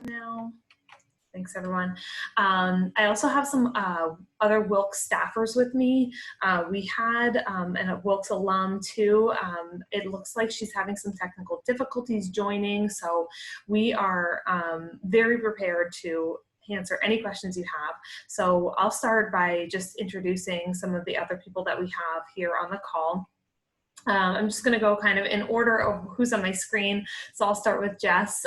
now. Thanks, everyone. I also have some other Wilkes staffers with me. We had a Wilkes alum too. It looks like she's having some technical difficulties joining, so we are very prepared to answer any questions you have. So I'll start by just introducing some of the other people that we have here on the call. I'm just going to go kind of in order of who's on my screen. So I'll start with Jess.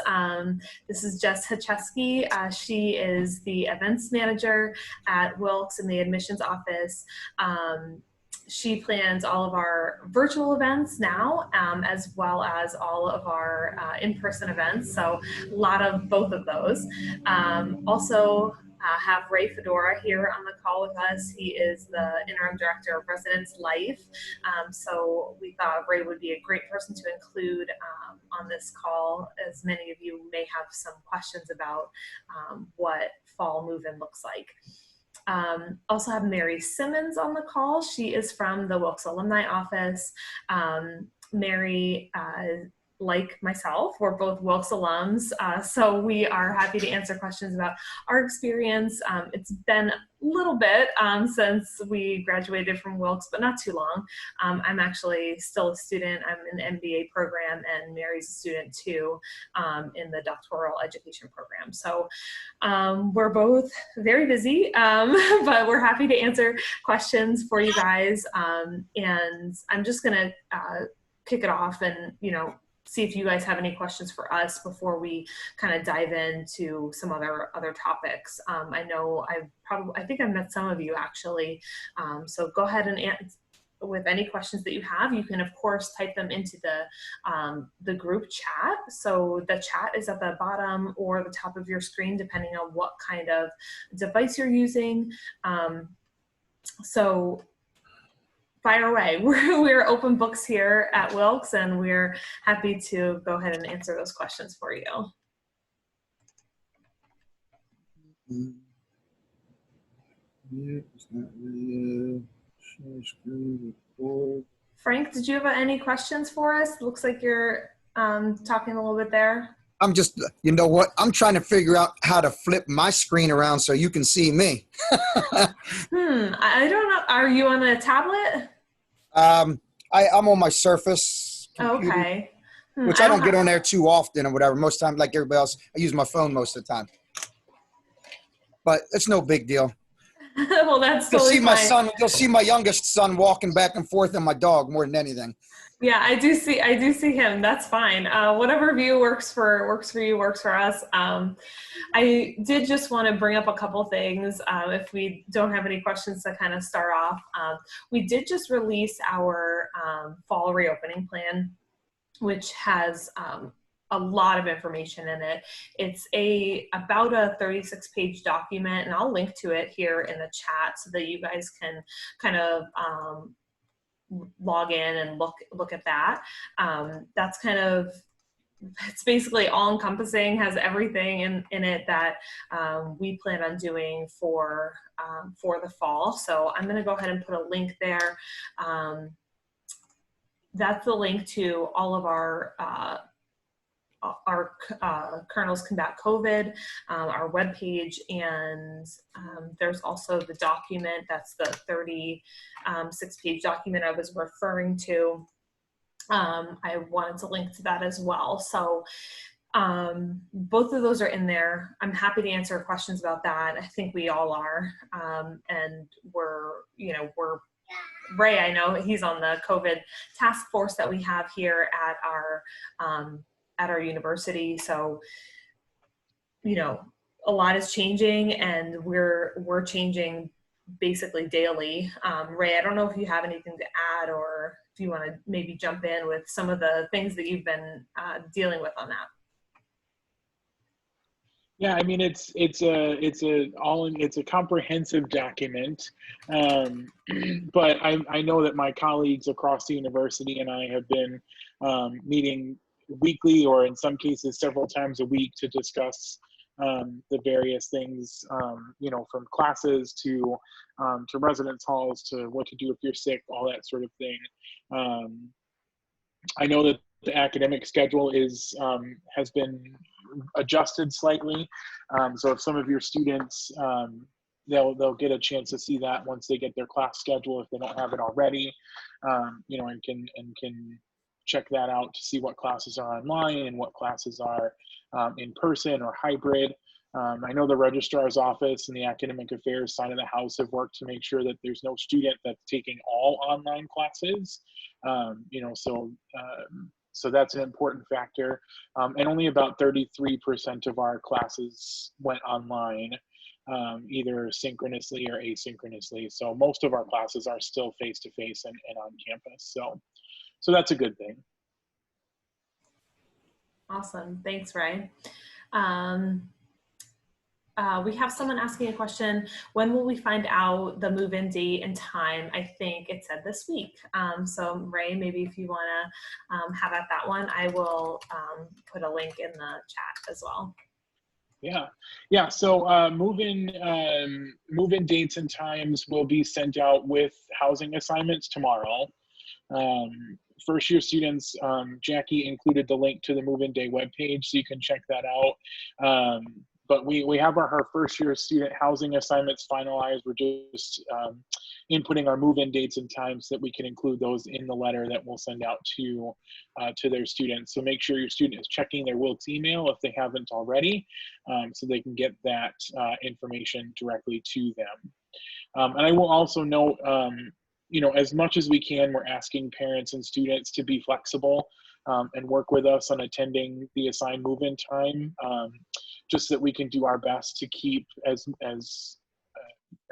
This is Jess Hacheski. She is the events manager at Wilkes in the admissions office. She plans all of our virtual events now, as well as all of our in-person events. So a lot of both of those. Also, have Ray Fedora here on the call with us. He is the interim director of Residence Life. So we thought Ray would be a great person to include on this call, as many of you may have some questions about what fall move-in looks like. Also have Mary Simmons on the call. She is from the Wilkes Alumni Office. Mary, like myself, we're both Wilkes alums, so we are happy to answer questions about our experience. It's been a little bit since we graduated from Wilkes, but not too long. I'm actually still a student. I'm in the MBA program, and Mary's a student too in the doctoral education program. So we're both very busy, but we're happy to answer questions for you guys. And I'm just gonna kick it off and, see if you guys have any questions for us before we kind of dive into some other topics. I know I think I've met some of you actually. So go ahead and with any questions that you have, you can of course type them into the group chat. So the chat is at the bottom or the top of your screen, depending on what kind of device you're using. So fire away. We're open books here at Wilkes, and we're happy to go ahead and answer those questions for you. Yeah, it's not really share screen record. Frank, did you have any questions for us? Looks like you're talking a little bit there. I'm just, you know what? I'm trying to figure out how to flip my screen around so you can see me. I don't know. Are you on a tablet? I'm on my Surface computer, okay. Which I don't get on there too often or whatever. Most time, like everybody else, I use my phone most of the time. But it's no big deal. Well, that's totally You'll see my son. You'll see my youngest son walking back and forth, and my dog more than anything. Yeah, I do see him. That's fine. Whatever view works for you, works for us. I did just want to bring up a couple things. If we don't have any questions to kind of start off, we did just release our fall reopening plan, which has a lot of information in it. It's about a 36-page document, and I'll link to it here in the chat so that you guys can kind of log in and look at that. That's kind of, it's basically all encompassing, has everything in it that we plan on doing for the fall. So I'm gonna go ahead and put a link there. That's the link to all of our Kernels Combat COVID, our webpage, and there's also the document. That's the 36-page document I was referring to. I wanted to link to that as well. So both of those are in there. I'm happy to answer questions about that. I think we all are, and we're Ray, I know he's on the COVID task force that we have here at our university. So, a lot is changing, and we're changing basically daily. Ray, I don't know if you have anything to add, or if you want to maybe jump in with some of the things that you've been dealing with on that. Yeah, I mean, it's a comprehensive document, but I know that my colleagues across the university and I have been meeting weekly, or in some cases several times a week, to discuss the various things, from classes to residence halls to what to do if you're sick, all that sort of thing. I know that the academic schedule is has been adjusted slightly. So if some of your students, they'll get a chance to see that once they get their class schedule if they don't have it already, you know, and can check that out to see what classes are online and what classes are in person or hybrid. I know the registrar's office and the academic affairs side of the house have worked to make sure that there's no student that's taking all online classes. You know, so that's an important factor. And only about 33% of our classes went online, either synchronously or asynchronously. So most of our classes are still face-to-face and on campus. So that's a good thing. Awesome. Thanks, Ray. We have someone asking a question. When will we find out the move-in date and time? I think it said this week. So Ray, maybe if you want to have at that one, I will put a link in the chat as well. Yeah. So move-in dates and times will be sent out with housing assignments tomorrow. First year students, Jackie included the link to the move-in day webpage, so you can check that out. But we have her first year student housing assignments finalized. We're just inputting our move-in dates and times so that we can include those in the letter that we'll send out to their students. So make sure your student is checking their Wilkes email if they haven't already, so they can get that information directly to them. And I will also note, you know, as much as we can, we're asking parents and students to be flexible and work with us on attending the assigned move-in time, just so that we can do our best to keep as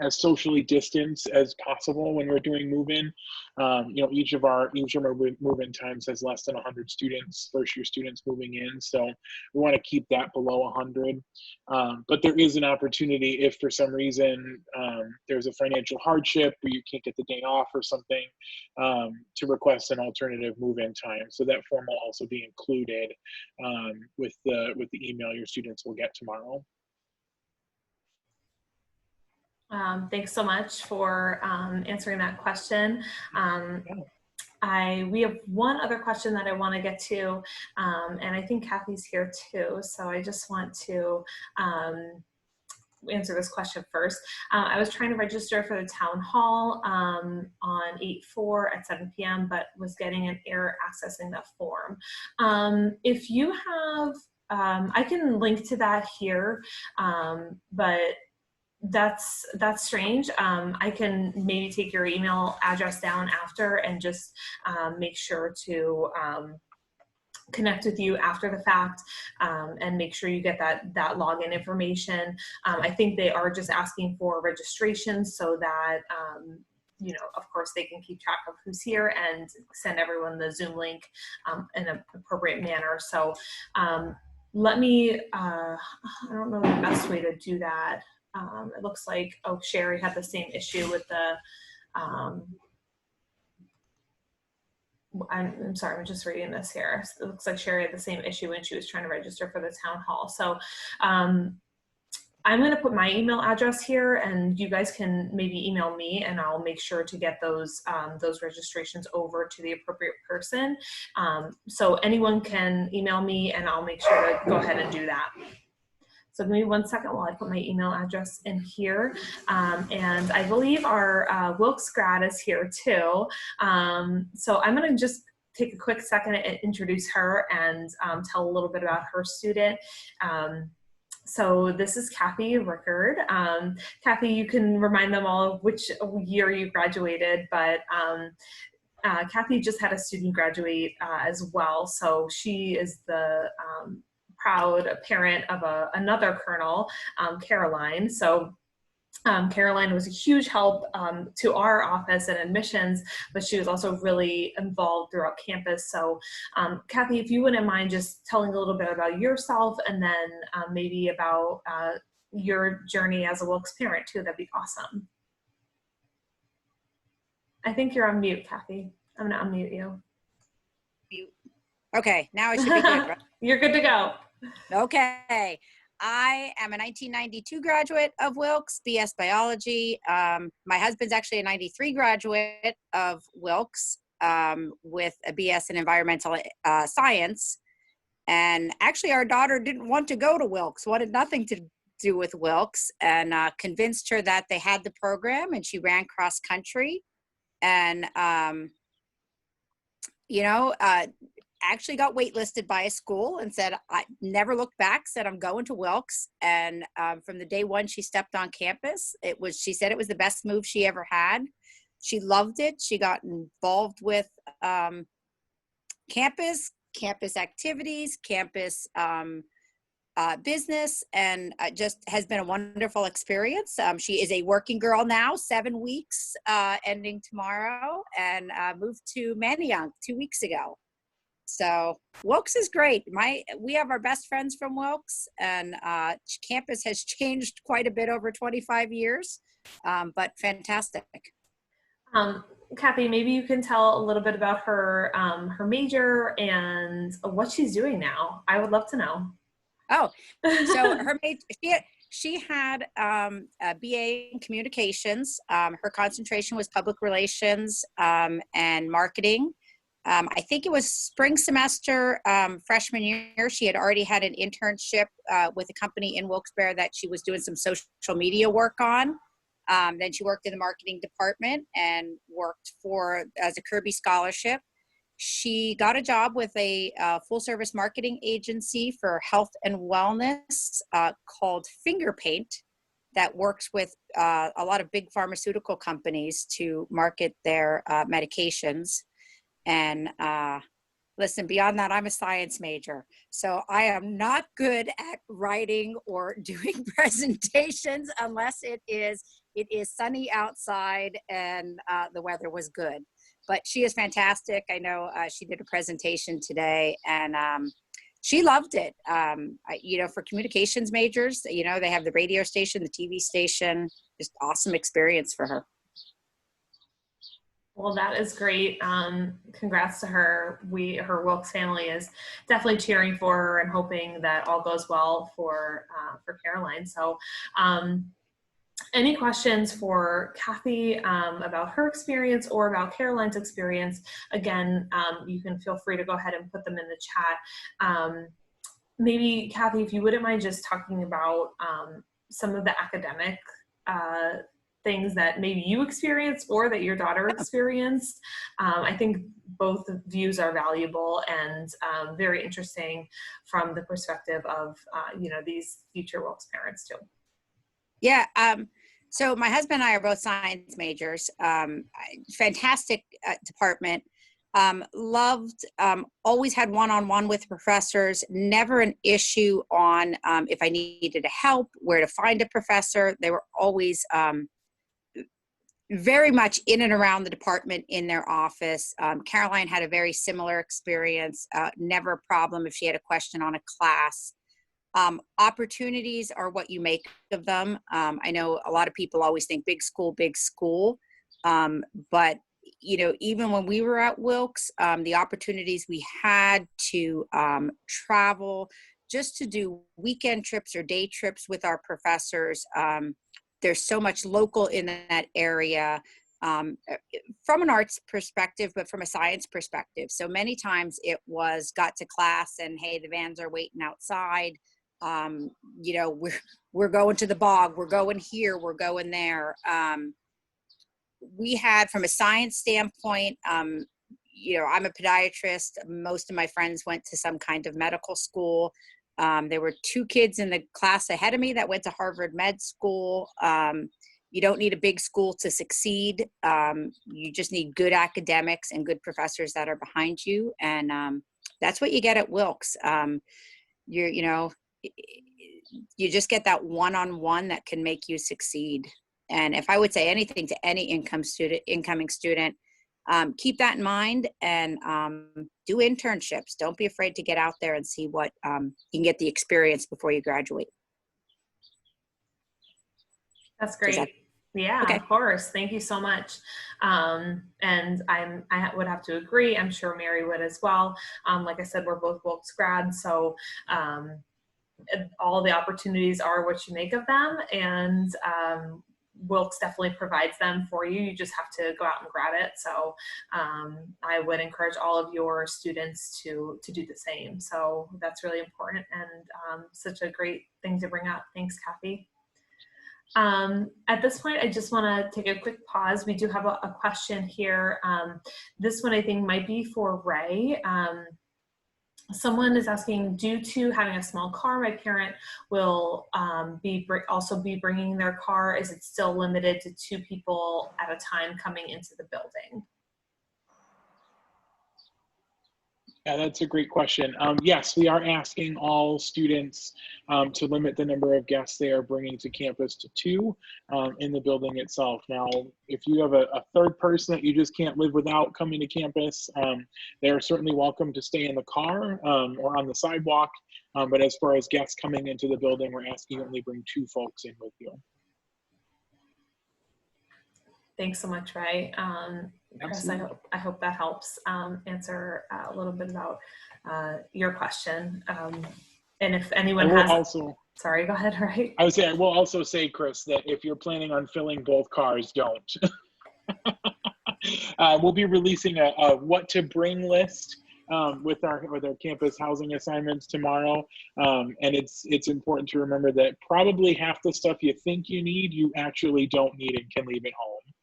socially distanced as possible when we're doing move-in. You know, each of our move-in times has less than 100 students, first-year students moving in, so we want to keep that below 100. But there is an opportunity if for some reason there's a financial hardship or you can't get the day off or something, to request an alternative move-in time. So that form will also be included with the email your students will get tomorrow. Thanks so much for answering that question. We have one other question that I want to get to, and I think Kathy's here too, so I just want to answer this question first. I was trying to register for the town hall on 8/4 at 7 p.m., but was getting an error accessing that form. If you have, I can link to that here, but that's strange. I can maybe take your email address down after and just make sure to connect with you after the fact and make sure you get that login information. I think they are just asking for registration so that you know, of course, they can keep track of who's here and send everyone the Zoom link in an appropriate manner. So let me, I don't know the best way to do that. It looks like, oh, Sherry had the same issue with the, I'm sorry, I'm just reading this here. It looks like Sherry had the same issue when she was trying to register for the town hall. So I'm going to put my email address here, and you guys can maybe email me, and I'll make sure to get those registrations over to the appropriate person. So anyone can email me, and I'll make sure to go ahead and do that. So give me 1 second while I put my email address in here. And I believe our Wilkes grad is here too. So I'm gonna just take a quick second and introduce her and tell a little bit about her student. So this is Kathy Rickard. Kathy, you can remind them all of which year you graduated, but Kathy just had a student graduate as well. So she is the proud parent of another colonel, Caroline. So Caroline was a huge help to our office and admissions, but she was also really involved throughout campus. So Kathy, if you wouldn't mind just telling a little bit about yourself and then maybe about your journey as a Wilkes parent too, that'd be awesome. I think you're on mute, Kathy. I'm gonna unmute you. Mute. Okay, now I should be good, right? You're good to go. Okay. I am a 1992 graduate of Wilkes, BS Biology. My husband's actually a 93 graduate of Wilkes. with a BS in environmental science. And actually, our daughter didn't want to go to Wilkes, wanted nothing to do with Wilkes, and convinced her that they had the program, and she ran cross country. And, actually got waitlisted by a school and said, I never looked back, said, I'm going to Wilkes. And from the day one she stepped on campus, she said it was the best move she ever had. She loved it. She got involved with campus activities, campus business, and just has been a wonderful experience. She is a working girl now, 7 weeks, ending tomorrow, and moved to Manayunk 2 weeks ago. So Wilkes is great. We have our best friends from Wilkes, and campus has changed quite a bit over 25 years, but fantastic. Kathy, maybe you can tell a little bit about her major and what she's doing now. I would love to know. Oh, so her major, she had a BA in communications. Her concentration was public relations and marketing. I think it was spring semester, freshman year, she had already had an internship with a company in Wilkes-Barre that she was doing some social media work on. Then she worked in the marketing department and worked as a Kirby scholarship. She got a job with a full-service marketing agency for health and wellness called Finger Paint that works with a lot of big pharmaceutical companies to market their medications. And listen, beyond that, I'm a science major, so I am not good at writing or doing presentations unless it is sunny outside and the weather was good. But she is fantastic. I know she did a presentation today, and she loved it. For communications majors, they have the radio station, the TV station, just awesome experience for her. Well, that is great. Congrats to her. Her Wilkes family is definitely cheering for her and hoping that all goes well for Caroline. So, any questions for Kathy about her experience or about Caroline's experience? Again, you can feel free to go ahead and put them in the chat. Maybe Kathy, if you wouldn't mind just talking about some of the academic things that maybe you experienced or that your daughter experienced. I think both views are valuable and very interesting from the perspective of, these future Wilkes parents too. Yeah. So my husband and I are both science majors. Fantastic department. Loved, always had one-on-one with professors, never an issue on if I needed help, where to find a professor. They were always very much in and around the department in their office. Caroline had a very similar experience, never a problem if she had a question on a class. Opportunities are what you make of them. I know a lot of people always think big school, but even when we were at Wilkes, the opportunities we had to travel, just to do weekend trips or day trips with our professors. There's so much local in that area from an arts perspective, but from a science perspective. So many times it was got to class and, hey, the vans are waiting outside. We're going to the bog. We're going here. We're going there. We had, from a science standpoint, I'm a podiatrist. Most of my friends went to some kind of medical school. There were 2 kids in the class ahead of me that went to Harvard Med School. You don't need a big school to succeed. You just need good academics and good professors that are behind you. And that's what you get at Wilkes. You just get that one-on-one that can make you succeed. And if I would say anything to any incoming student, keep that in mind and do internships. Don't be afraid to get out there and see what you can get the experience before you graduate. That's great. Yeah, okay. Of course. Thank you so much. And I would have to agree. I'm sure Mary would as well. Like I said, we're both Wilkes grads, so all the opportunities are what you make of them. And Wilkes definitely provides them for you. You just have to go out and grab it. So I would encourage all of your students to do the same. So that's really important and such a great thing to bring up. Thanks, Kathy. At this point, I just want to take a quick pause. We do have a question here. This one I think might be for Ray. Someone is asking, due to having a small car, my parent will also be bringing their car. Is it still limited to 2 people at a time coming into the building? Yeah, that's a great question. Yes, we are asking all students to limit the number of guests they are bringing to campus to 2 in the building itself. Now, if you have a third person that you just can't live without coming to campus, they are certainly welcome to stay in the car or on the sidewalk. But as far as guests coming into the building, we're asking you only bring 2 folks in with you. Thanks so much, Ray. Chris, I hope that helps answer a little bit about your question. And if anyone has, sorry, go ahead, Ray. I would say, I will also say, Chris, that if you're planning on filling both cars, don't. We'll be releasing a what to bring list with our campus housing assignments tomorrow. And it's important to remember that probably half the stuff you think you need, you actually don't need and can leave at home.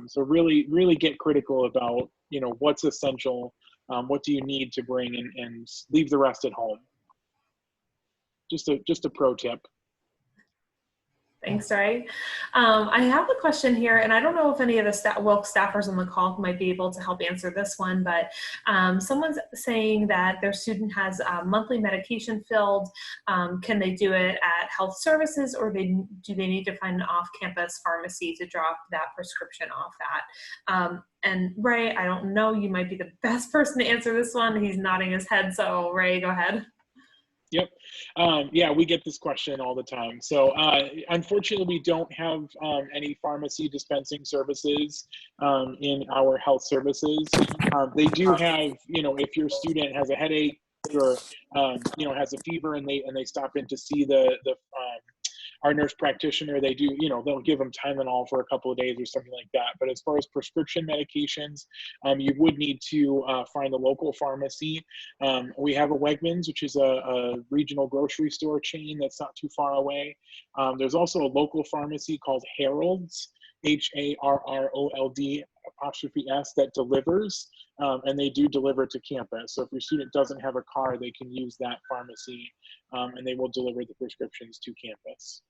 So really get critical about, what's essential, what do you need to bring, and leave the rest at home. Just a pro tip. Thanks, Ray. I have a question here, and I don't know if any of the Wilkes staffers on the call might be able to help answer this one, but someone's saying that their student has monthly medication filled. Can they do it at health services, or do they need to find an off-campus pharmacy to drop that prescription off at? And Ray, I don't know, you might be the best person to answer this one. He's nodding his head, so Ray, go ahead. Yep. Yeah, we get this question all the time. So unfortunately, we don't have any pharmacy dispensing services in our health services. They do have, if your student has a headache or, has a fever and they stop in to see our nurse practitioner, they do, they'll give them Tylenol for a couple of days or something like that. But as far as prescription medications, you would need to find a local pharmacy. We have a Wegmans, which is a regional grocery store chain that's not too far away. There's also a local pharmacy called Harold's, HARROLD ''S, that delivers, and they do deliver to campus. So if your student doesn't have a car, they can use that pharmacy, and they will deliver the prescriptions to campus.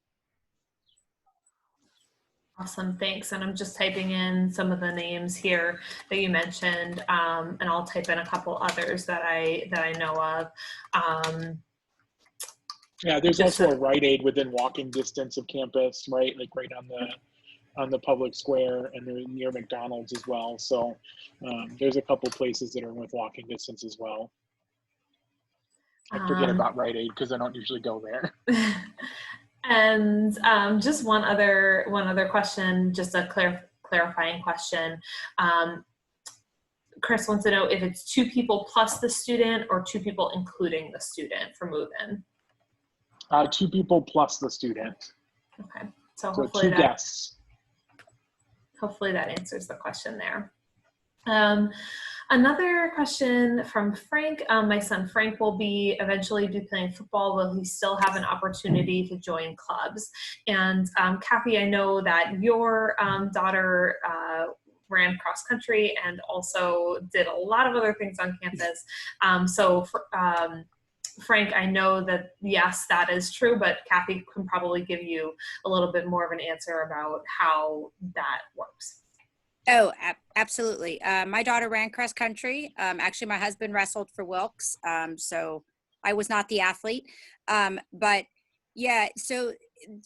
Awesome, thanks. And I'm just typing in some of the names here that you mentioned, and I'll type in a couple others that I know of. Yeah, there's also a Rite Aid within walking distance of campus, right? Like right on the public square, and they're near McDonald's as well. So there's a couple places that are with walking distance as well. I forget about Rite Aid because I don't usually go there. And just one other question, just a clarifying question. Chris wants to know if it's 2 people plus the student or 2 people including the student for move-in. 2 people plus the student. Okay, so hopefully 2 guests. Hopefully that answers the question there. Another question from Frank. My son Frank will eventually be playing football. Will he still have an opportunity to join clubs? And Kathy, I know that your daughter ran cross country and also did a lot of other things on campus. Frank, I know that yes, that is true, but Kathy can probably give you a little bit more of an answer about how that works. Oh, absolutely. My daughter ran cross country. Actually, my husband wrestled for Wilkes, so I was not the athlete. But yeah, so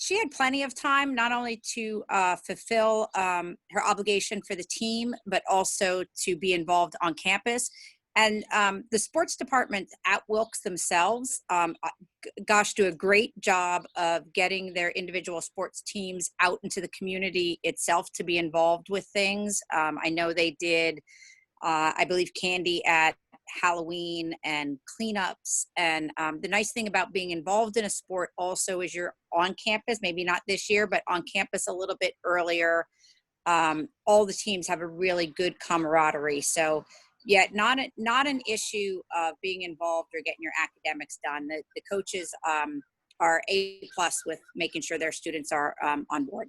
she had plenty of time not only to fulfill her obligation for the team, but also to be involved on campus. And the sports department at Wilkes themselves, do a great job of getting their individual sports teams out into the community itself to be involved with things. I know they did, I believe, candy at Halloween and cleanups. And the nice thing about being involved in a sport also is you're on campus, maybe not this year, but on campus a little bit earlier. All the teams have a really good camaraderie. So yeah, not an issue of being involved or getting your academics done. The coaches are A+ with making sure their students are on board.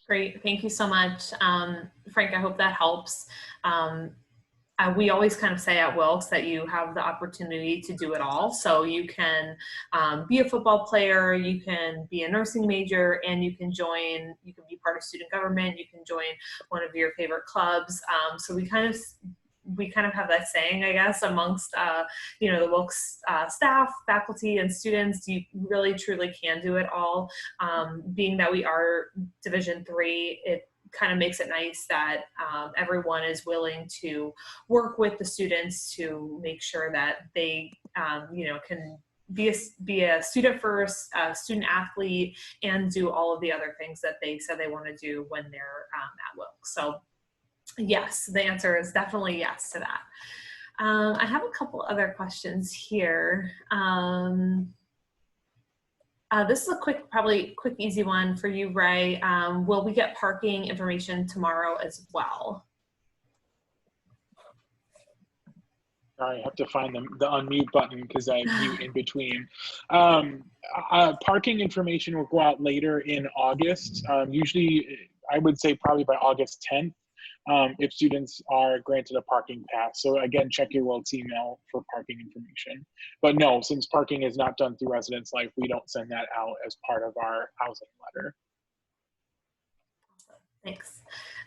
Great, thank you so much. Frank, I hope that helps. We always kind of say at Wilkes that you have the opportunity to do it all. So you can be a football player, you can be a nursing major, and you can be part of student government, you can join one of your favorite clubs. So we kind of have that saying, I guess, amongst the Wilkes staff, faculty, and students. You really truly can do it all. Being that we are Division III, it kind of makes it nice that everyone is willing to work with the students to make sure that they can be a student first, student athlete, and do all of the other things that they said they want to do when they're at Wilkes. So yes, the answer is definitely yes to that. I have a couple other questions here. This is a quick, easy one for you, Ray. Will we get parking information tomorrow as well? I have to find the unmute button because I mute in between. Parking information will go out later in August. Usually, I would say probably by August 10th. If students are granted a parking pass. So again, check your Wilkes email for parking information. But no, since parking is not done through Residence Life, we don't send that out as part of our housing letter. Thanks.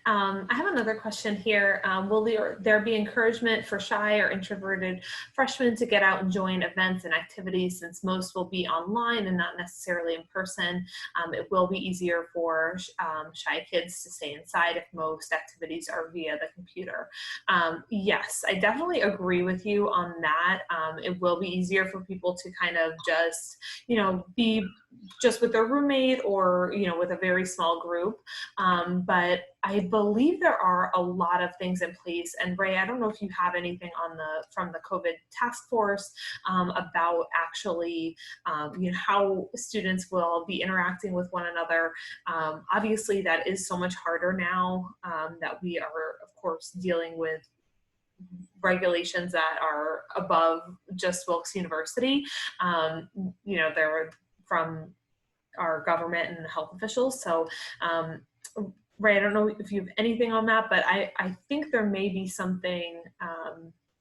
I have another question here. Will there be encouragement for shy or introverted freshmen to get out and join events and activities, since most will be online and not necessarily in person? It will be easier for shy kids to stay inside if most activities are via the computer. Yes, I definitely agree with you on that. It will be easier for people to kind of just, be just with their roommate or, with a very small group. But I believe there are a lot of things in place. And Ray, I don't know if you have anything from the COVID task force about actually, how students will be interacting with one another. Obviously, that is so much harder now that we are, of course, dealing with regulations that are above just Wilkes University. They're from our government and health officials. So, Ray, I don't know if you have anything on that, but I think there may be something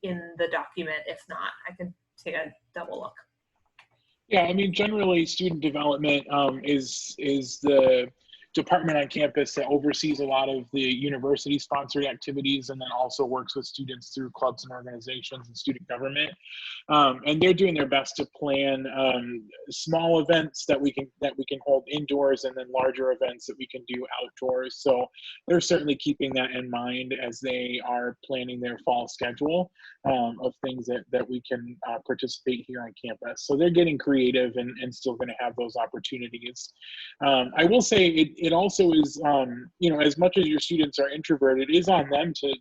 in the document. If not, I can take a double look. Yeah, I mean, generally, student development is the department on campus that oversees a lot of the university-sponsored activities, and then also works with students through clubs and organizations and student government. And they're doing their best to plan small events that we can hold indoors, and then larger events that we can do outdoors. So they're certainly keeping that in mind as they are planning their fall schedule of things that we can participate here on campus. So they're getting creative and still going to have those opportunities. I will say it also is, as much as your students are introverted, it is on them to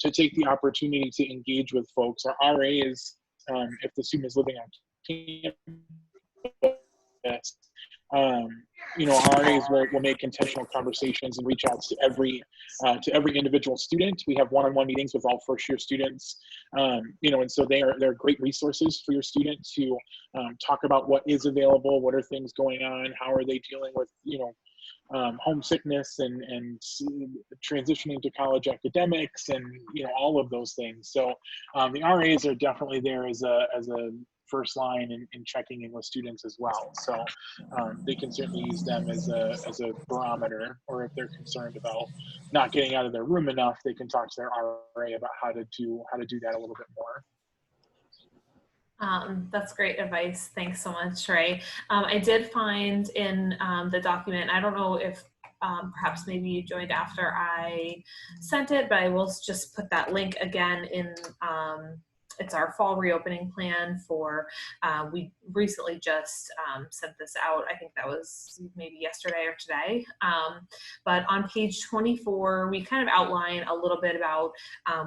take the opportunity to engage with folks. Our RAs, if the student is living on campus, our RAs will make intentional conversations and reach out to every individual student. We have one-on-one meetings with all first-year students, and so they're great resources for your students to talk about what is available, what are things going on, how are they dealing with, homesickness and transitioning to college academics, and all of those things. So the RAs are definitely there as a first line in checking in with students as well. So they can certainly use them as a barometer, or if they're concerned about not getting out of their room enough, they can talk to their RA about how to do that a little bit more. That's great advice. Thanks so much, Ray. I did find in the document, I don't know if perhaps maybe you joined after I sent it, but I will just put that link again in It's our fall reopening plan for, we recently just sent this out. I think that was maybe yesterday or today. But on page 24, we kind of outline a little bit about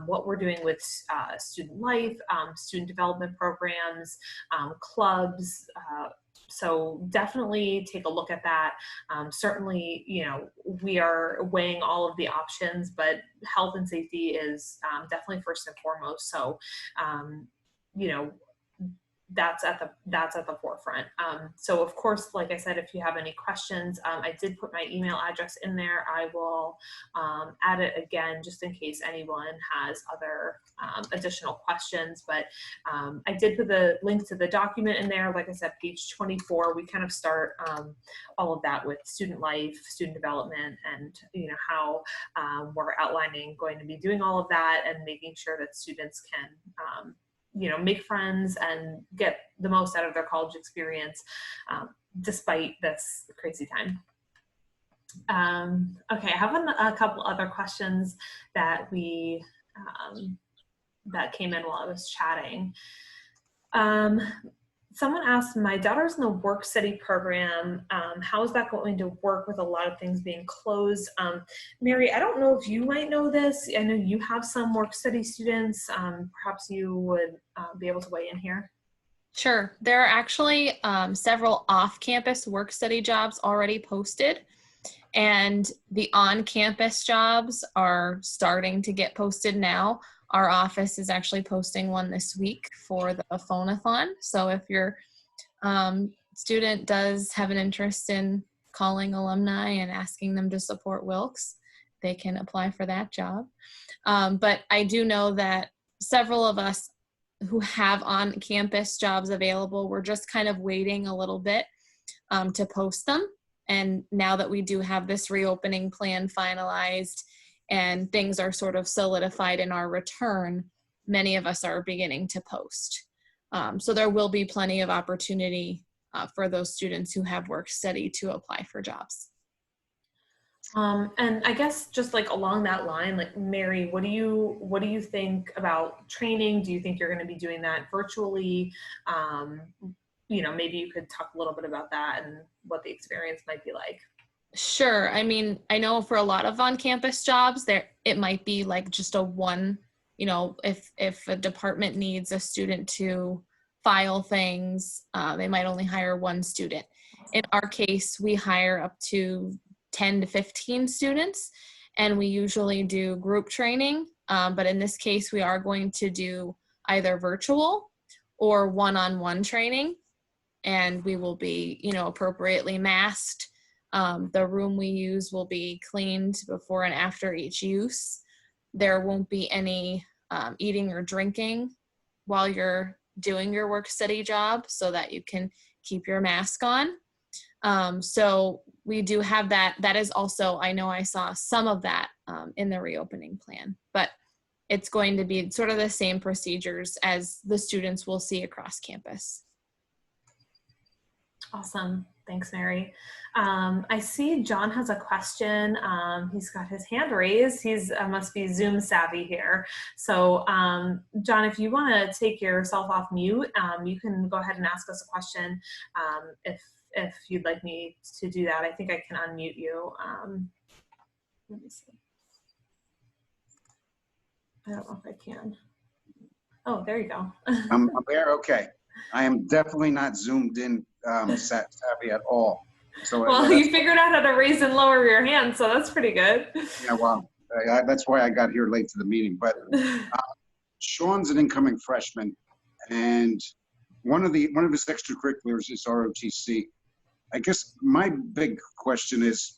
what we're doing with student life, student development programs, clubs. So definitely take a look at that. Certainly, you know, we are weighing all of the options, but health and safety is definitely first and foremost. So, you know, that's at the forefront. So of course, like I said, if you have any questions, I did put my email address in there. I will add it again just in case anyone has other additional questions. But I did put the link to the document in there. Like I said, page 24, we kind of start all of that with student life, student development, and you know how we're outlining going to be doing all of that and making sure that students can you know, make friends and get the most out of their college experience despite this crazy time. Okay, I have a couple other questions that we that came in while I was chatting. Someone asked, my daughter's in the work study program. How is that going to work with a lot of things being closed? Mary, I don't know if you might know this. I know you have some work study students. Perhaps you would be able to weigh in here. Sure. There are actually several off-campus work study jobs already posted, and the on-campus jobs are starting to get posted now. Our office is actually posting one this week for the phone-a-thon. So if your student does have an interest in calling alumni and asking them to support Wilkes, they can apply for that job. But I do know that several of us who have on-campus jobs available, we're just kind of waiting a little bit to post them. And now that we do have this reopening plan finalized and things are sort of solidified in our return, many of us are beginning to post. So there will be plenty of opportunity for those students who have work study to apply for jobs. And I guess just like along that line, like Mary, what do you think about training? Do you think you're going to be doing that virtually? You know, maybe you could talk a little bit about that and what the experience might be like. Sure. I mean, I know for a lot of on-campus jobs, it might be like just a one, you know, if a department needs a student to file things, they might only hire one student. In our case, we hire up to 10 to 15 students, and we usually do group training. But in this case, we are going to do either virtual or one-on-one training, and we will be, you know, appropriately masked. The room we use will be cleaned before and after each use. There won't be any eating or drinking while you're doing your work study job so that you can keep your mask on. So we do have that. That is also, I know I saw some of that in the reopening plan, but it's going to be sort of the same procedures as the students will see across campus. Awesome. Thanks, Mary. I see John has a question. He's got his hand raised. He's must be Zoom savvy here. So John, if you want to take yourself off mute, you can go ahead and ask us a question if you'd like me to do that. I think I can unmute you. Let me see. I don't know if I can. Oh, there you go. I'm there. Okay. I am definitely not zoomed in savvy at all. So well, you figured out how to raise and lower your hand, so that's pretty good. Yeah, well, that's why I got here late to the meeting. But Sean's an incoming freshman, and one of his extracurriculars is ROTC. I guess my big question is,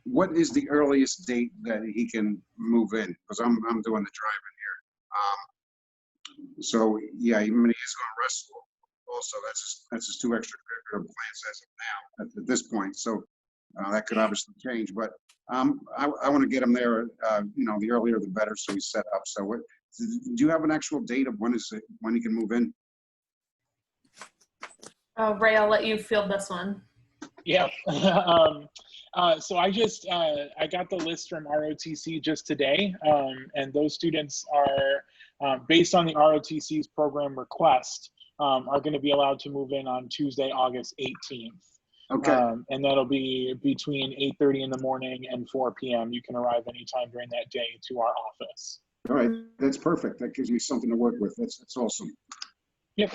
what is the earliest date that he can move in? Because I'm doing the driving here. So yeah, I mean, he is going to wrestle. Also, that's his two extracurricular plans as of now at this point. So that could obviously change, but I want to get him there. You know, the earlier the better, so he's set up. So, do you have an actual date of when he can move in? Ray, I'll let you field this one. Yeah. So I got the list from ROTC just today, and those students are based on the ROTC's program request, are going to be allowed to move in on Tuesday, August 18th. Okay. And that'll be between 8:30 in the morning and 4 p.m. You can arrive anytime during that day to our office. All right. That's perfect. That gives me something to work with. That's awesome. Yep.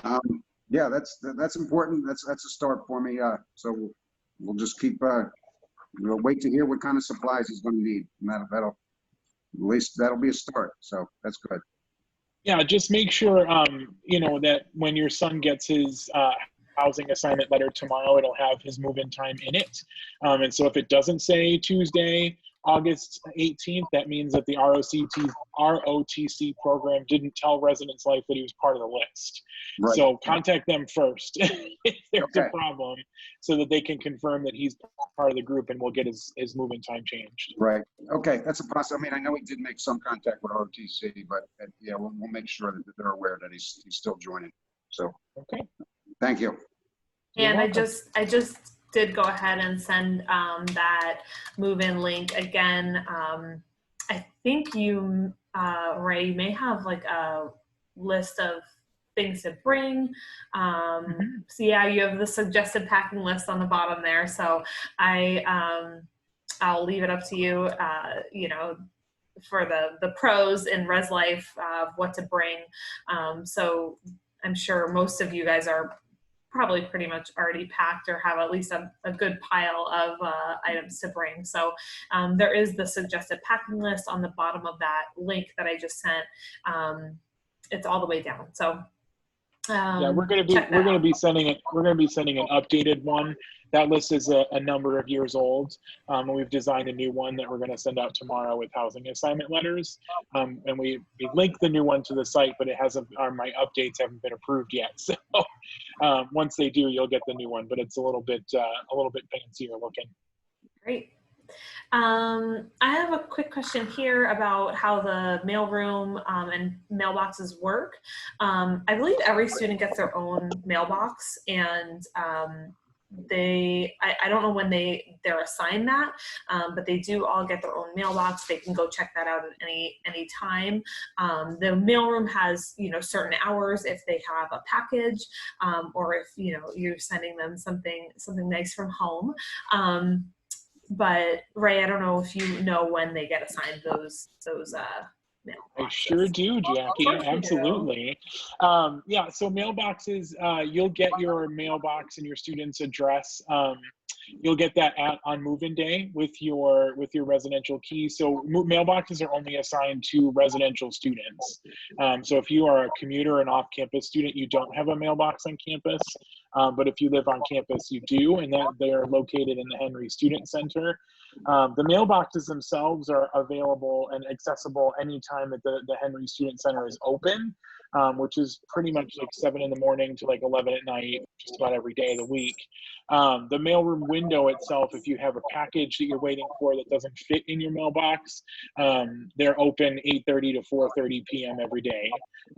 Yeah, that's important. That's a start for me. So we'll just keep, we'll wait to hear what kind of supplies he's going to need. And that'll, at least that'll be a start. So that's good. Yeah, just make sure, you know, that when your son gets his housing assignment letter tomorrow, it'll have his move-in time in it. And so if it doesn't say Tuesday, August 18th, that means that the ROTC program didn't tell Residence Life that he was part of the list. Right. So contact them first if there's Okay. a problem, so that they can confirm that he's part of the group, and we'll get his move-in time changed. Right. Okay. That's a process. I mean, I know he did make some contact with ROTC, but yeah, we'll make sure that they're aware that he's still joining. So, Okay. thank you. You're And welcome. I just did go ahead and send that move-in link again. I think you, Ray, you may have like a list of things to bring. So yeah, you have the suggested packing list on the bottom there. So I'll leave it up to you, you know, for the pros in Res Life of what to bring. So I'm sure most of you guys are probably pretty much already packed or have at least a good pile of items to bring. So there is the suggested packing list on the bottom of that link that I just sent. It's all the way down. So yeah, we're going to be sending an updated one. That list is a number of years old, and we've designed a new one that we're going to send out tomorrow with housing assignment letters. And we linked the new one to the site, but it hasn't. My updates haven't been approved yet. So once they do, you'll get the new one. But it's a little bit fancier looking. Great. I have a quick question here about how the mailroom and mailboxes work. I believe every student gets their own mailbox, and I don't know when they're assigned that, but they do all get their own mailbox. They can go check that out at any time. The mailroom has, you know, certain hours if they have a package, or if, you know, you're sending them something nice from home. But Ray, I don't know if you know when they get assigned those mailboxes. I sure do, Jackie. Absolutely. Yeah, so mailboxes, you'll get your mailbox and your student's address. You'll get that on move-in day with your residential key. So mailboxes are only assigned to residential students. So if you are a commuter and off-campus student, you don't have a mailbox on campus. But if you live on campus, you do, and that they are located in the Henry Student Center. The mailboxes themselves are available and accessible anytime that the Henry Student Center is open, which is pretty much like 7 in the morning to like 11 at night, just about every day of the week. The mailroom window itself, if you have a package that you're waiting for that doesn't fit in your mailbox, they're open 8:30 to 4:30 p.m.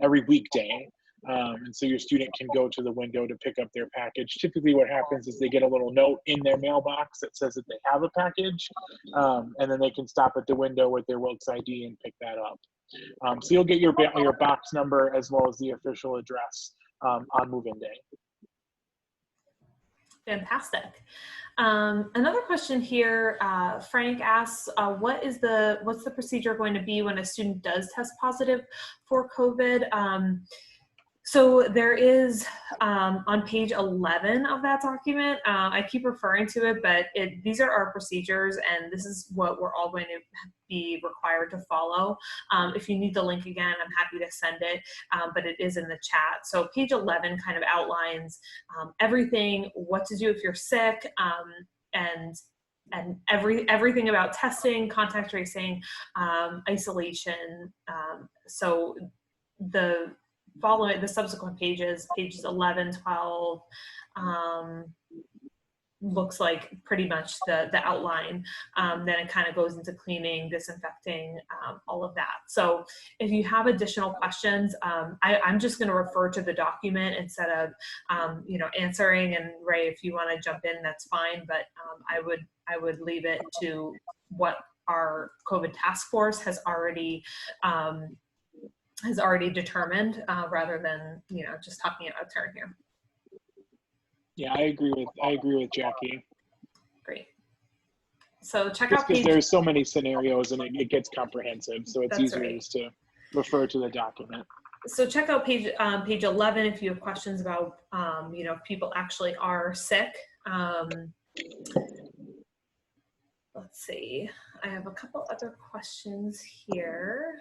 every weekday. And so your student can go to the window to pick up their package. Typically what happens is they get a little note in their mailbox that says that they have a package, and then they can stop at the window with their Wilkes ID and pick that up. So you'll get your box number as well as the official address on move-in day. Fantastic. Another question here, Frank asks, what's the procedure going to be when a student does test positive for COVID? So there is, on page 11 of that document, I keep referring to it, but these are our procedures, and this is what we're all going to be required to follow. If you need the link again, I'm happy to send it, but it is in the chat. So page 11 kind of outlines everything, what to do if you're sick, and everything about testing, contact tracing, isolation. So the subsequent pages 11, 12, looks like pretty much the outline. Then it kind of goes into cleaning, disinfecting, all of that. So if you have additional questions, I'm just going to refer to the document instead of answering. And Ray, if you want to jump in, that's fine. But I would leave it to what our COVID task force has already has already determined, rather than, you know, just talking it out of turn here. Yeah, I agree with Jackie. Great. So check Just out because page. there's so many scenarios and it gets comprehensive, so it's That's easier right. just to refer to the document. So check out page 11 if you have questions about, you know, if people actually are sick. Let's see. I have a couple other questions here.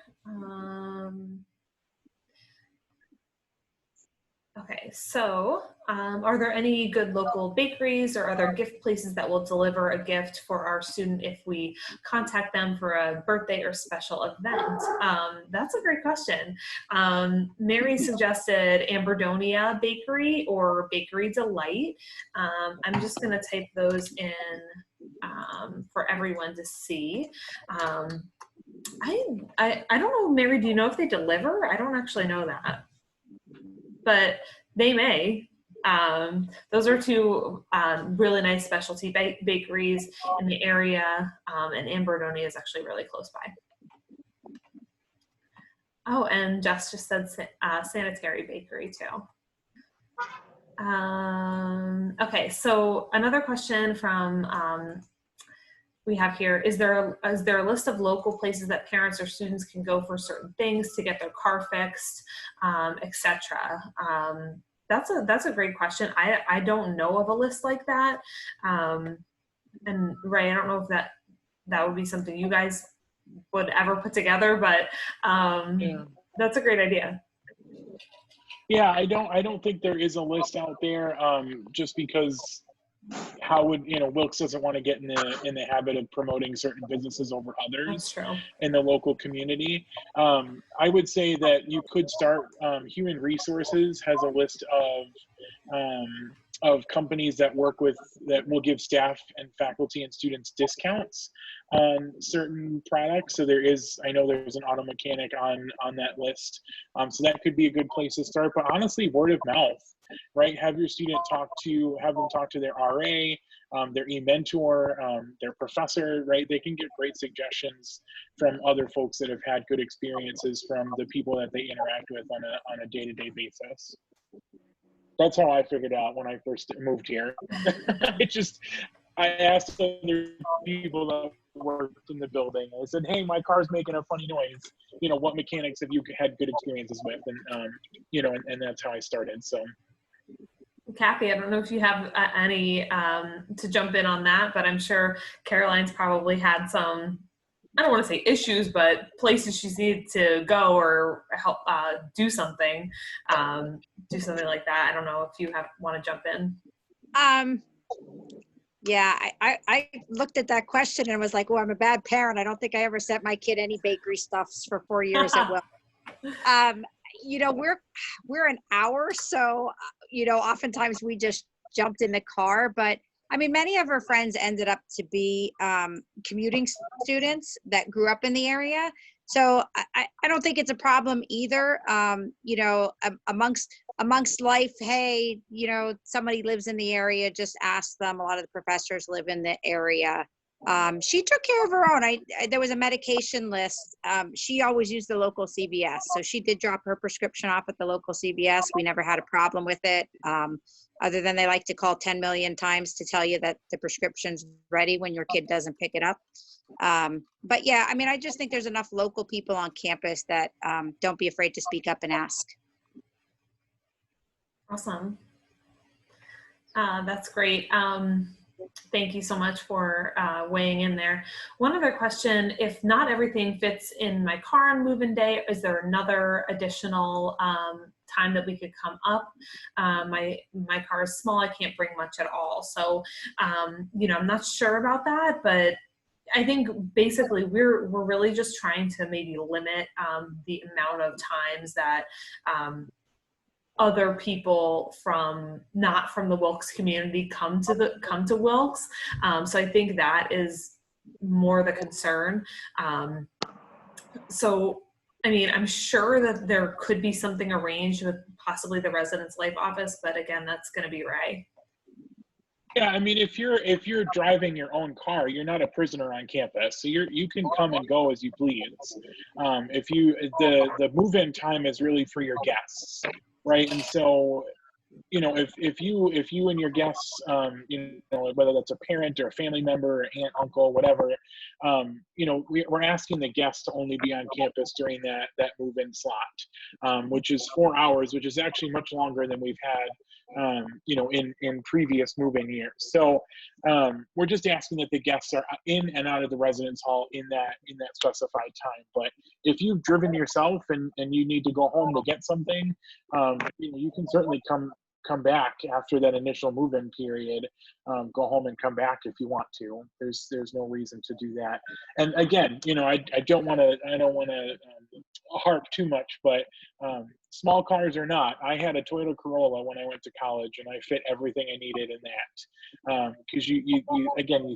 Okay, so are there any good local bakeries or other gift places that will deliver a gift for our student if we contact them for a birthday or special event? That's a great question. Mary suggested Amberdonia Bakery or Bakery Delight. I'm just going to type those in for everyone to see. I don't know, Mary, do you know if they deliver? I don't actually know that, but they may. Those are two really nice specialty bakeries in the area, and Amberdonia is actually really close by. Oh, and Jess just said Sanitary Bakery too. Okay, so another question from we have here, is there a list of local places that parents or students can go for certain things to get their car fixed, etc.? That's a great question. I don't know of a list like that. And Ray, I don't know if that would be something you guys would ever put together, but Yeah. That's a great idea. Yeah, I don't think there is a list out there, just because how would, you know, Wilkes doesn't want to get in the habit of promoting certain businesses over That's others true. in the local community. I would say that you could start, Human Resources has a list of companies that will give staff and faculty and students discounts on certain products. So I know there's an auto mechanic on that list. So that could be a good place to start, but honestly, word of mouth, right? Have your student talk to their RA, their e-mentor, their professor, right? They can get great suggestions from other folks that have had good experiences from the people that they interact with on a day-to-day basis. That's how I figured out when I first moved here. I asked other people that worked in the building. I said, hey, my car's making a funny noise. You know, what mechanics have you had good experiences with? And, you know, and that's how I started, so. Kathy, I don't know if you have any to jump in on that, but I'm sure Caroline's probably had some, I don't want to say issues, but places she's needed to go or help do something like that. I don't know if you want to jump in. Yeah, I looked at that question and was like, oh, I'm a bad parent. I don't think I ever sent my kid any bakery stuffs for 4 years at Will. You know, we're an hour, so, you know, oftentimes we just jumped in the car, but I mean, many of her friends ended up to be commuting students that grew up in the area. So I don't think it's a problem either. You know, amongst life, hey, you know, somebody lives in the area, just ask them. A lot of the professors live in the area. She took care of her own. There was a medication list. She always used the local CVS. So she did drop her prescription off at the local CVS. We never had a problem with it. Other than they like to call 10 million times to tell you that the prescription's ready when your kid doesn't pick it up. But yeah, I mean, I just think there's enough local people on campus that don't be afraid to speak up and ask. Awesome. That's great. Thank you so much for weighing in there. One other question, if not everything fits in my car on move-in day, is there another additional time that we could come up? My car is small, I can't bring much at all. So, you know, I'm not sure about that, but I think basically we're really just trying to maybe limit the amount of times that other people not from the Wilkes community come to Wilkes. So I think that is more the concern. So, I mean, I'm sure that there could be something arranged with possibly the residence life office, but again, that's going to be Ray. Yeah, I mean, if you're driving your own car, you're not a prisoner on campus. So you can come and go as you please. If you the move-in time is really for your guests, right? And so, if you and your guests, whether that's a parent or a family member, or aunt, uncle, whatever, we're asking the guests to only be on campus during that move-in slot, which is 4 hours, which is actually much longer than we've had, in previous move-in years. So we're just asking that the guests are in and out of the residence hall in that specified time. But if you've driven yourself and you need to go home to get something, you can certainly come back after that initial move-in period. Go home and come back if you want to. There's no reason to do that. And again, I don't want to harp too much, but small cars or not, I had a Toyota Corolla when I went to college, and I fit everything I needed in that. Because you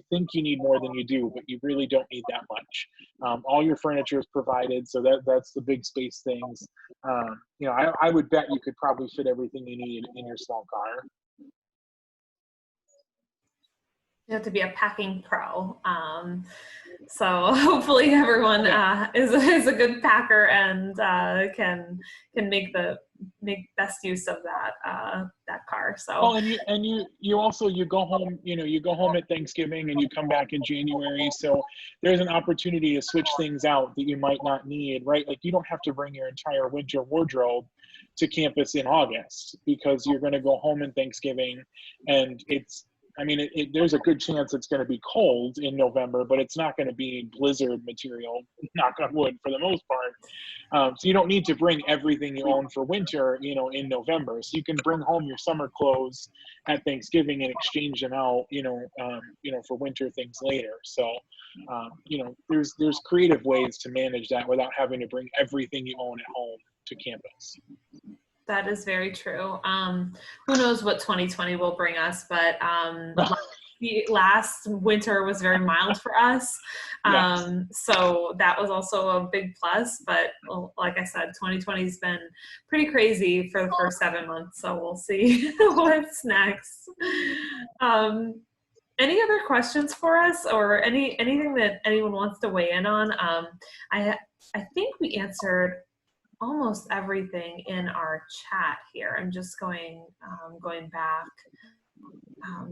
think you need more than you do, but you really don't need that much. All your furniture is provided, so that's the big space things. I would bet you could probably fit everything you need in your small car. You have to be a packing pro. So hopefully everyone is a good packer and can make best use of that car. So. Oh, and you also go home. You go home at Thanksgiving and you come back in January. So there's an opportunity to switch things out that you might not need, right? Like you don't have to bring your entire winter wardrobe to campus in August because you're going to go home in Thanksgiving, and there's a good chance it's going to be cold in November, but it's not going to be blizzard material, knock on wood, for the most part. So you don't need to bring everything you own for winter, in November. So you can bring home your summer clothes at Thanksgiving and exchange them out, for winter things later. So, there's creative ways to manage that without having to bring everything you own at home to campus. That is very true. Who knows what 2020 will bring us, but the last winter was very mild for us. So that was also a big plus, but like I said, 2020 has been pretty crazy for the first 7 months. So we'll see what's next. Any other questions for us, or anything that anyone wants to weigh in on? I think we answered almost everything in our chat here. I'm just going back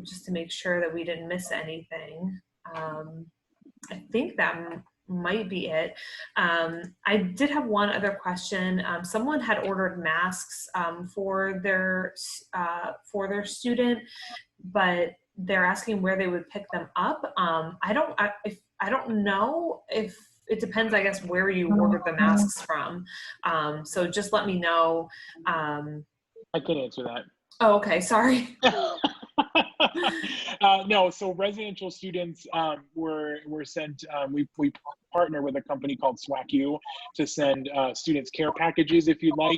just to make sure that we didn't miss anything. I think that might be it. I did have one other question. Someone had ordered masks for their student, but they're asking where they would pick them up. I don't know if it depends, I guess, where you ordered the masks from. So just let me know. I could answer that. Oh, okay. Sorry. No, so residential students were sent, we partner with a company called SWACU to send students care packages if you'd like.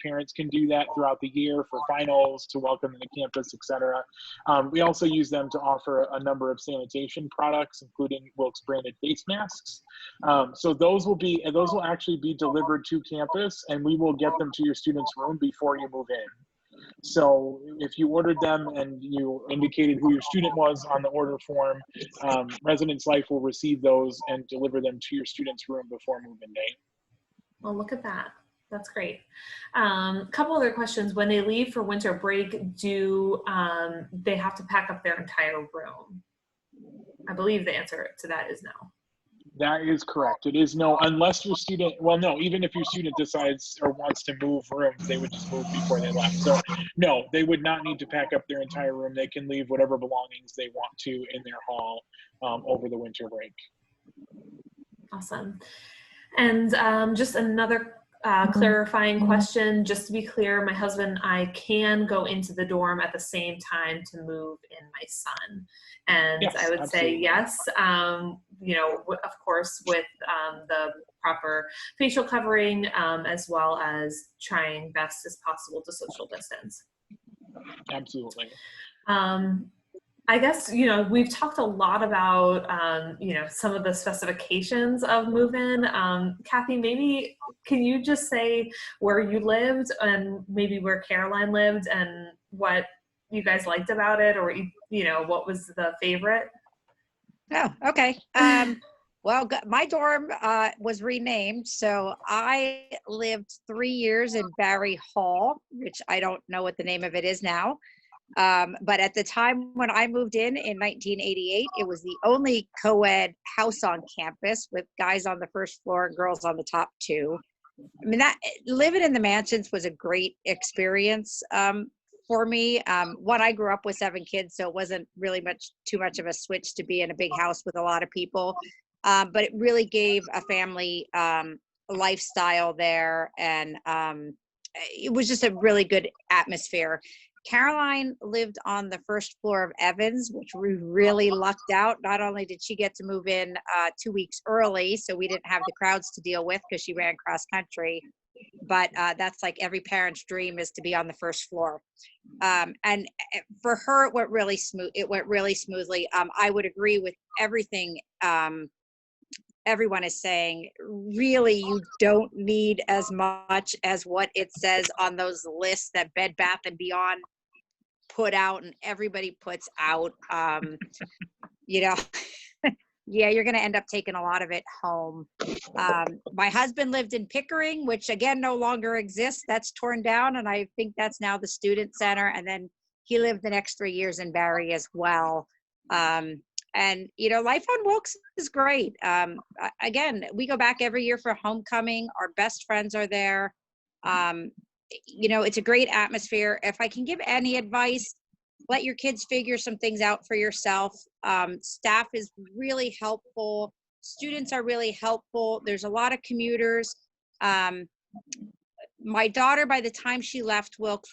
Parents can do that throughout the year for finals, to welcome them to campus, etc. We also use them to offer a number of sanitation products, including Wilkes branded face masks. So those will actually be delivered to campus, and we will get them to your student's room before you move in. So if you ordered them and you indicated who your student was on the order form, Residence Life will receive those and deliver them to your student's room before move-in day. Well, look at that. That's great. Couple other questions. When they leave for winter break, do they have to pack up their entire room? I believe the answer to that is no. That is correct. It is no, unless your student, well, no, even if your student decides or wants to move rooms, they would just move before they left. So no, they would not need to pack up their entire room. They can leave whatever belongings they want to in their hall over the winter break. Awesome. And just another clarifying question, just to be clear, my husband and I can go into the dorm at the same time to move in my son. And yes, I would absolutely. say yes, of course, with the proper facial covering, as well as trying best as possible to social distance. Absolutely. I guess, we've talked a lot about, some of the specifications of move-in. Kathy, maybe can you just say where you lived and maybe where Caroline lived and what you guys liked about it, or you know, what was the favorite? Oh, okay. Well, my dorm was renamed, so I lived 3 years in Barry Hall, which I don't know what the name of it is now. But at the time when I moved in 1988, it was the only co-ed house on campus with guys on the first floor and girls on the top two. I mean, that living in the mansions was a great experience for me. One, I grew up with 7 kids, so it wasn't really too much of a switch to be in a big house with a lot of people. But it really gave a family lifestyle there, and it was just a really good atmosphere. Caroline lived on the first floor of Evans, which we really lucked out. Not only did she get to move in 2 weeks early, so we didn't have the crowds to deal with because she ran cross country, but that's like every parent's dream, is to be on the first floor. And for her, it went really smooth. It went really smoothly. I would agree with everything everyone is saying. Really, you don't need as much as what it says on those lists that Bed Bath & Beyond put out and everybody puts out. You know, yeah, you're going to end up taking a lot of it home. My husband lived in Pickering, which again no longer exists. That's torn down, and I think that's now the student center. And then he lived the next 3 years in Barry as well. And, you know, life on Wilkes is great. Again, we go back every year for homecoming. Our best friends are there. You know, it's a great atmosphere. If I can give any advice, let your kids figure some things out for yourself. Staff is really helpful. Students are really helpful. There's a lot of commuters. My daughter, by the time she left Wilkes,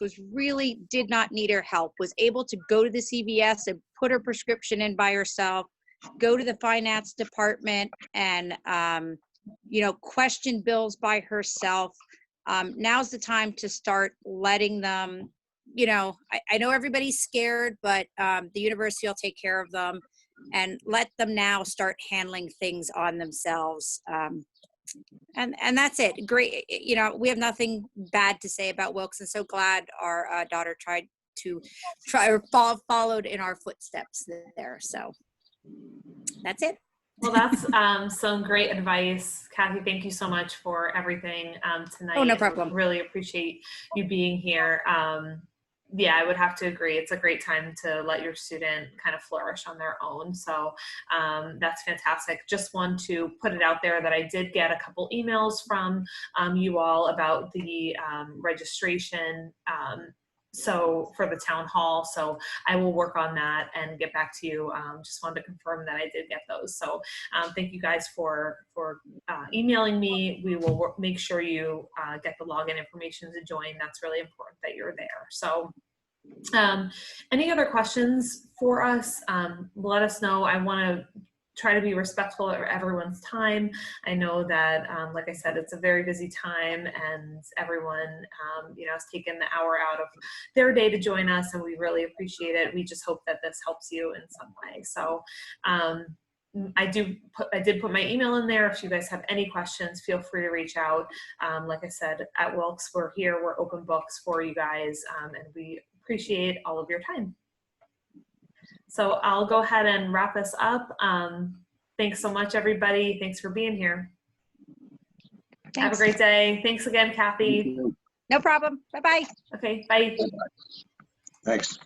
did not need her help, was able to go to the CVS and put her prescription in by herself, go to the finance department and, you know, question bills by herself. Now's the time to start letting them, you know, I know everybody's scared, but the university will take care of them, and let them now start handling things on themselves. And that's it. Great. You know, we have nothing bad to say about Wilkes, and so glad our daughter followed in our footsteps there. So that's it. Well, that's some great advice. Kathy, thank you so much for everything tonight. Oh, no problem. Really appreciate you being here. Yeah, I would have to agree. It's a great time to let your student kind of flourish on their own. So that's fantastic. Just want to put it out there that I did get a couple emails from you all about the registration. So for the town hall, so I will work on that and get back to you. Just wanted to confirm that I did get those. So thank you guys for emailing me. We will make sure you get the login information to join. That's really important that you're there. So any other questions for us? Let us know. I want to try to be respectful of everyone's time. I know that, like I said, it's a very busy time, and everyone, you know, has taken the hour out of their day to join us, and we really appreciate it. We just hope that this helps you in some way. So I did put my email in there. If you guys have any questions, feel free to reach out. Like I said, at Wilkes, we're here. We're open books for you guys, and we appreciate all of your time. So I'll go ahead and wrap this up. Thanks so much, everybody. Thanks for being here. Thanks. Have a great day. Thanks again, Kathy. No problem. Bye-bye. Okay, bye. Thanks.